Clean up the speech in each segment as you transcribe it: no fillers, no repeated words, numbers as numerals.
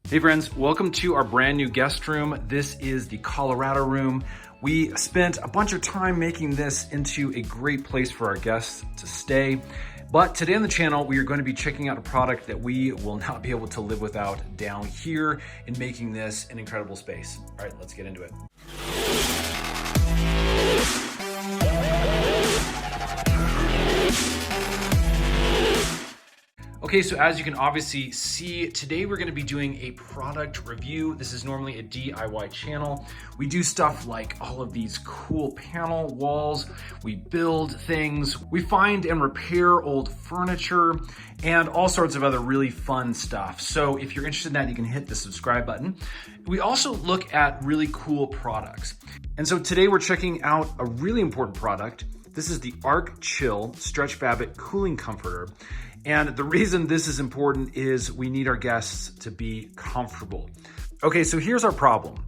Hey friends, welcome to our brand new guest room. This is the Colorado room. We spent a bunch of time making this into a great place for our guests to stay. But today on the channel, we are going to be checking out a product that we will not be able to live without down here in making this an incredible space. All right, let's get into it. Okay, so as you can obviously see, today we're gonna be doing a product review. This is normally a DIY channel. We do stuff like all of these cool panel walls. We build things. We find and repair old furniture and all sorts of other really fun stuff. So if you're interested in that, you can hit the subscribe button. We also look at really cool products. And so today we're checking out a really important product. This is the Arc-Chill Stretch Fabric Cooling Comforter. And the reason this is important is we need our guests to be comfortable. Okay, so here's our problem.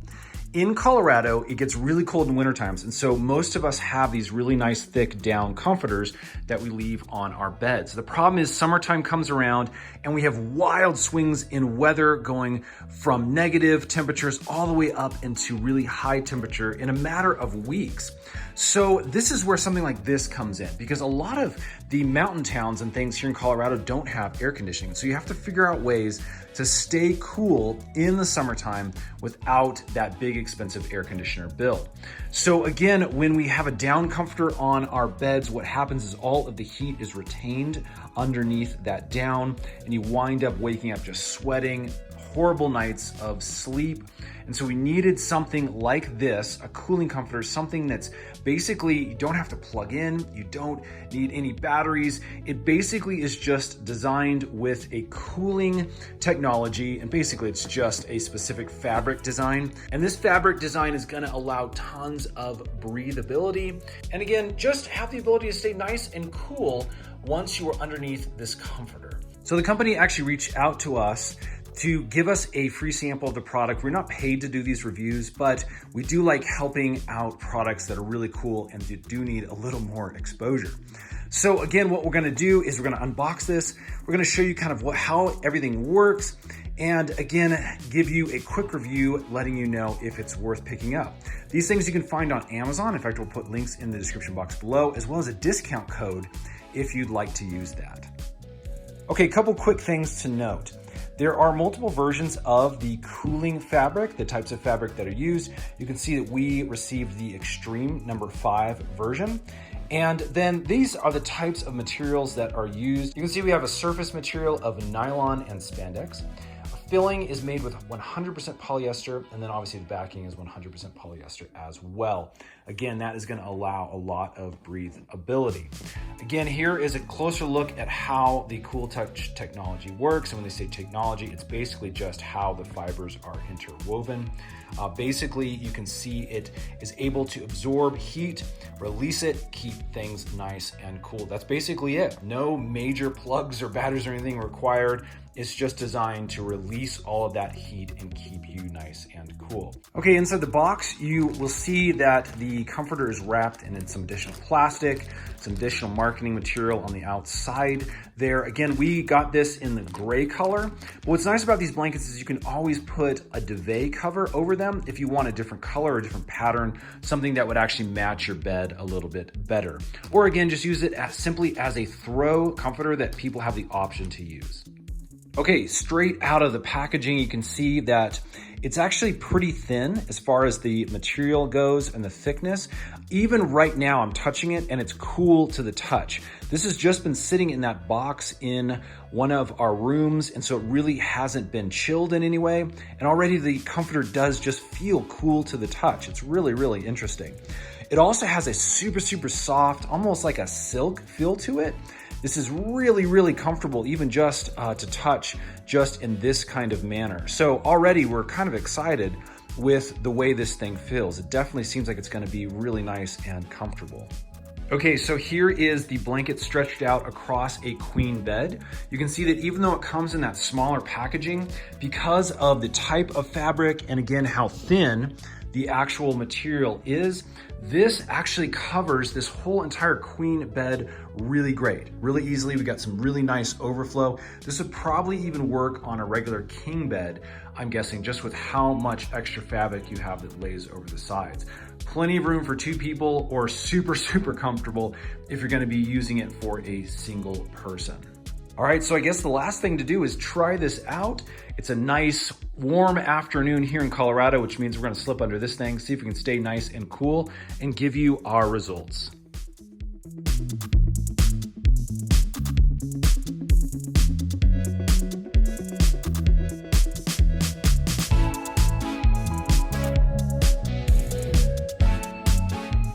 In Colorado, it gets really cold in winter times, and so most of us have these really nice thick down comforters that we leave on our beds. The problem is summertime comes around and we have wild swings in weather going from negative temperatures all the way up into really high temperature in a matter of weeks. So this is where something like this comes in, because a lot of the mountain towns and things here in Colorado don't have air conditioning. So you have to figure out ways to stay cool in the summertime without that big expensive air conditioner bill. So again, when we have a down comforter on our beds, what happens is all of the heat is retained underneath that down, and you wind up waking up just sweating, horrible nights of sleep. And so we needed something like this, a cooling comforter, something that's basically, you don't have to plug in, you don't need any batteries. It basically is just designed with a cooling technology, and basically it's just a specific fabric design. And this fabric design is gonna allow tons of breathability. And again, just have the ability to stay nice and cool once you are underneath this comforter. So the company actually reached out to us to give us a free sample of the product. We're not paid to do these reviews, but we do like helping out products that are really cool and do need a little more exposure. So again, what we're gonna do is we're gonna unbox this. We're gonna show you kind of how everything works, and again, give you a quick review letting you know if it's worth picking up. These things you can find on Amazon. In fact, we'll put links in the description box below, as well as a discount code if you'd like to use that. Okay, a couple quick things to note. There are multiple versions of the cooling fabric, the types of fabric that are used. You can see that we received the Extreme #5 version. And then these are the types of materials that are used. You can see we have a surface material of nylon and spandex. A filling is made with 100% polyester, and then obviously the backing is 100% polyester as well. Again, that is gonna allow a lot of breathability. Again, here is a closer look at how the Cool Touch technology works. And when they say technology, it's basically just how the fibers are interwoven. Basically, you can see it is able to absorb heat, release it, keep things nice and cool. That's basically it. No major plugs or batteries or anything required. It's just designed to release all of that heat and keep you nice and cool. Okay, inside the box, you will see that the comforter is wrapped in some additional plastic, some additional marketing material on the outside there. Again, we got this in the gray color. But what's nice about these blankets is you can always put a duvet cover over them if you want a different color or a different pattern, something that would actually match your bed a little bit better. Or again, just use it simply as a throw comforter that people have the option to use. Okay, straight out of the packaging, you can see that it's actually pretty thin as far as the material goes and the thickness. Even right now, I'm touching it and it's cool to the touch. This has just been sitting in that box in one of our rooms, and so it really hasn't been chilled in any way. And already the comforter does just feel cool to the touch. It's really, really interesting. It also has a super, super soft, almost like a silk feel to it. This is really, really comfortable, even just to touch just in this kind of manner. So already we're kind of excited with the way this thing feels. It definitely seems like it's gonna be really nice and comfortable. Okay, so here is the blanket stretched out across a queen bed. You can see that even though it comes in that smaller packaging, because of the type of fabric and again, how thin the actual material is, this actually covers this whole entire queen bed really great, really easily. We got some really nice overflow. This would probably even work on a regular king bed. I'm guessing, just with how much extra fabric you have that lays over the sides. Plenty of room for 2 people, or super, super comfortable if you're gonna be using it for a single person. All right, so I guess the last thing to do is try this out. It's a nice warm afternoon here in Colorado, which means we're gonna slip under this thing, see if we can stay nice and cool, and give you our results.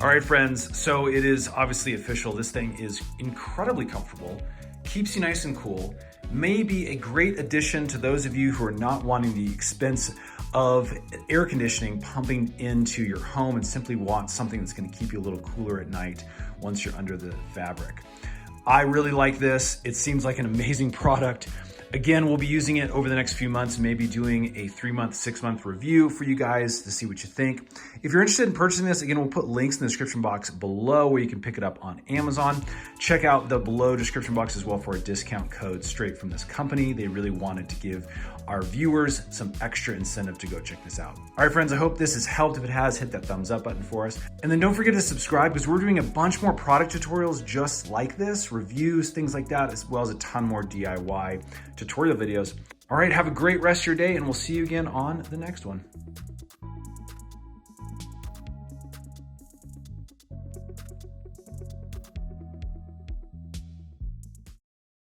All right, friends, so it is obviously official. This thing is incredibly comfortable, keeps you nice and cool, may be a great addition to those of you who are not wanting the expense of air conditioning pumping into your home and simply want something that's gonna keep you a little cooler at night once you're under the fabric. I really like this. It seems like an amazing product. Again, we'll be using it over the next few months, maybe doing a 3-month, 6-month review for you guys to see what you think. If you're interested in purchasing this, again, we'll put links in the description box below where you can pick it up on Amazon. Check out the below description box as well for a discount code straight from this company. They really wanted to give our viewers some extra incentive to go check this out. All right, friends, I hope this has helped. If it has, hit that thumbs up button for us. And then don't forget to subscribe, because we're doing a bunch more product tutorials just like this, reviews, things like that, as well as a ton more DIY tutorial videos. All right, have a great rest of your day, and we'll see you again on the next one.